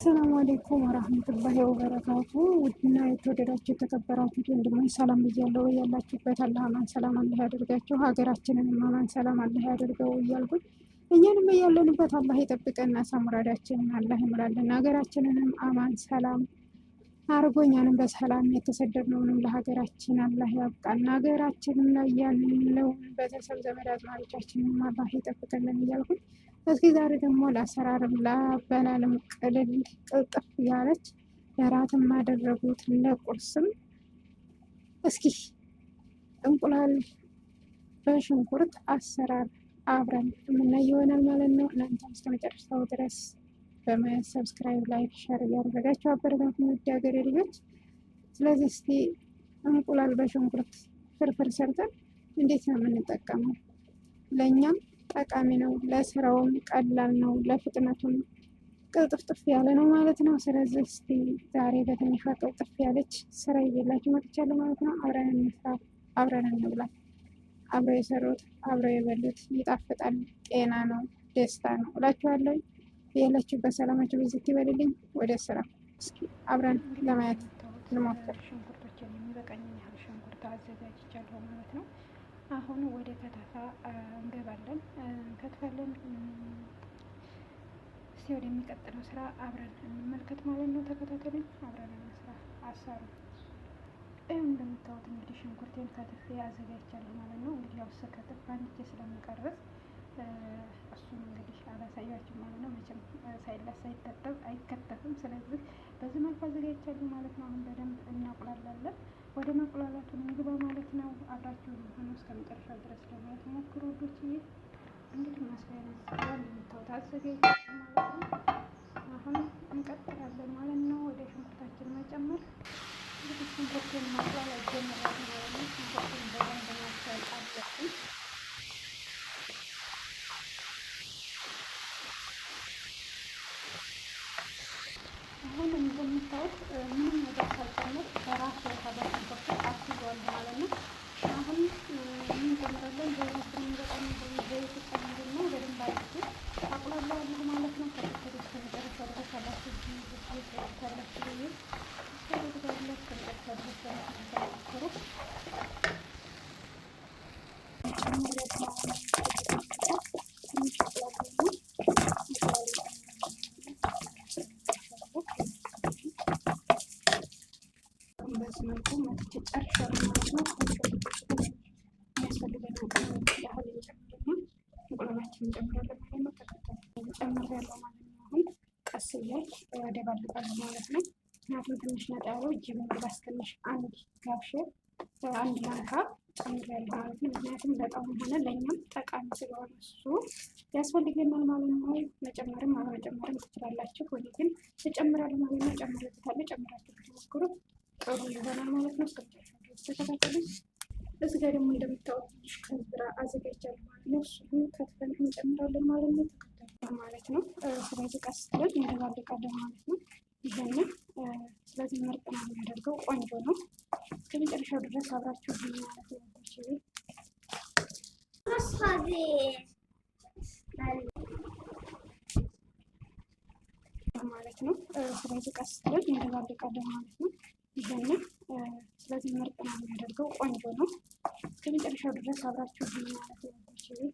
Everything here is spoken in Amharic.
ሰላም አለይኩም ወራህመቱላሂ ወበረካቱ። ውድና የተወደዳችሁ የተከበራችሁ ወንድሞች ሰላም ብያለሁ። ያላችሁበት አላህ አማን ሰላም አላህ ያደርጋችሁ፣ ሀገራችንንም አማን ሰላም አላህ ያደርገው እያልኩኝ እኛንም ያለንበት አላህ ይጠብቀን፣ ሙራዳችንን አላህ ይምራልን፣ ሀገራችንንም አማን ሰላም አርጎ እኛንም በሰላም የተሰደድነውንም ለሀገራችን አላህ ያብቃን፣ ሀገራችንም ላይ ያለውን ቤተሰብ ዘመድ አዝማዶቻችንን አላህ ይጠብቀልን እያልኩኝ እስኪ ዛሬ ደግሞ ለአሰራርም ለአበላልም ቅልል ቅልጥፍ ያለች ለራትም አደረጉት ለቁርስም እስኪ እንቁላል በሽንኩርት አሰራር አብረን የምናየው ይሆናል ማለት ነው። እናንተም እስከ መጨረሻው ድረስ በማየት ሰብስክራይብ፣ ላይክ፣ ሸር እያደረጋችሁ አበረታቱኝ ውድ ሀገሬ ልጆች። ስለዚህ እስኪ እንቁላል በሽንኩርት ፍርፍር ሰርተን እንዴት ነው የምንጠቀመው? ለእኛም ጠቃሚ ነው፣ ለስራውም ቀላል ነው፣ ለፍጥነቱም ቅልጥፍጥፍ ያለ ነው ማለት ነው። ስለዚህ እስቲ ዛሬ በትንሿ ቅልጥፍ ያለች ስራ ይዤላችሁ መጥቻለሁ ማለት ነው። አብረን እንስራ፣ አብረን እንብላ። አብረው የሰሩት አብረው የበሉት ይጣፍጣል፣ ጤና ነው፣ ደስታ ነው እላችኋለሁ። ያላችሁበት ሰላማችሁ ብዝት ይበልልኝ። ወደ ስራ እስኪ አብረን ለማየት እንሞክር። ሽንኩርቶችን የሚበቃኝ ያህል ሽንኩርት አዘጋጅቻለሁ ማለት ነው። አሁን ወደ ከተፋ እንገባለን። ከትፈለን እስቲ ወደሚቀጥለው ስራ አብረን እንመልከት ማለት ነው። ተከታተሉኝ፣ አብረን እንስራ አሰሩ። እንደምታዩት እንግዲህ ሽንኩርቴን ከትፌ አዘጋጅቻለሁ ማለት ነው። እንግዲህ ያው ስከትፍ አንድ ስለምቀርጽ እሱን እንግዲህ አላሳያችሁ ማለት ነው። መቼም ሳይላስ ሳይታጠብ አይከተፍም። ስለዚህ በዚህ መልኩ አዘጋጅቻለሁ ማለት ነው። አሁን በደንብ እናቁላላለን። ወደ መቁላላቱ እንግባ ማለት ነው። አብራችሁ ሆኖ እስከ መጨረሻው ድረስ ለማየት ሞክሩ ወዶችዬ። እንግዲህ መስሪያ እንደምታዩት አዘጋጅቻለሁ ማለት ነው። አሁን እንቀጥላለን ማለት ነው። ወደ ሽንኩርታችን መጨመር እንግዲህ ሽንኩርቱን ማቁላላት ጀምራለሁ ማለት ነው። ሽንኩርቱን በደንብ ማብሰል አለብን። አሁን እንደምታዩት ምንም ነገር ሳልጨምር በራሱ ውሃ በሽንኩርት አፍልቷል ማለት ነው። አሁን ምን ጨምራለን? ዘይቱን በጣም ዘይት ጨምርና በደንብ አድርጌ አቁላለዋለሁ ማለት ነው። ከዚህ እስከ መጨረሻ ድረስ አላችሁ ታላችሁ ብዬ ከዚህ እስከ መጨረሻ ድረስ ተሞክሩ። መልኩ መጥቼ ጨርሻለሁ ማለት ነው። የሚያስፈልገን ቅመም ያህል እንጨምርና እንቁላላችንን እንጨምራለን ማለት ነው። ተከታተሉ። ጨምሬያለሁ ማለት ነው። አሁን ቀስ እያልኩ እደባልቃለሁ ማለት ነው። ምክንያቱም ትንሽ ነጣ ያለው እጅግ ምግባስ ትንሽ አንድ ጋብሼ አንድ ማንካ ጨምሬያለሁ ማለት ነው። ምክንያቱም በጣም ሆነ ለእኛም ጠቃሚ ስለሆነ እሱ ያስፈልገናል ማለት ነው። መጨመርም አለመጨመርም ትችላላችሁ። ወይ ግን እጨምራለሁ ማለት ነው። ጨምሬበታለሁ። ጨምራችሁ ብትሞክሩት ጥሩ ይሆናል ማለት ነው። ተከታተሉ። እዚህ ጋር ደግሞ እንደምታወቁ ትንሽ ከዝብራ አዘጋጃለሁ ማለት ነው። እሱን ከትፈን እንጨምራለን ማለት ነው። ተከታተሉ ማለት ነው። ስለዚህ ቀስ ብለን እንደባለቃለን ማለት ነው። ይሄንን ስለዚህ ምርጥ ነው የሚያደርገው፣ ቆንጆ ነው። ከመጨረሻው ድረስ አብራችሁ ማለት ነው ማለት ነው። ስለዚህ ቀስ ብለን እንደባለቃለን ማለት ነው። ይሄንን ስለዚህ ምርጥ ነው የሚያደርገው፣ ቆንጆ ነው። ከመጨረሻው ድረስ አብራችሁ ማለት ነው።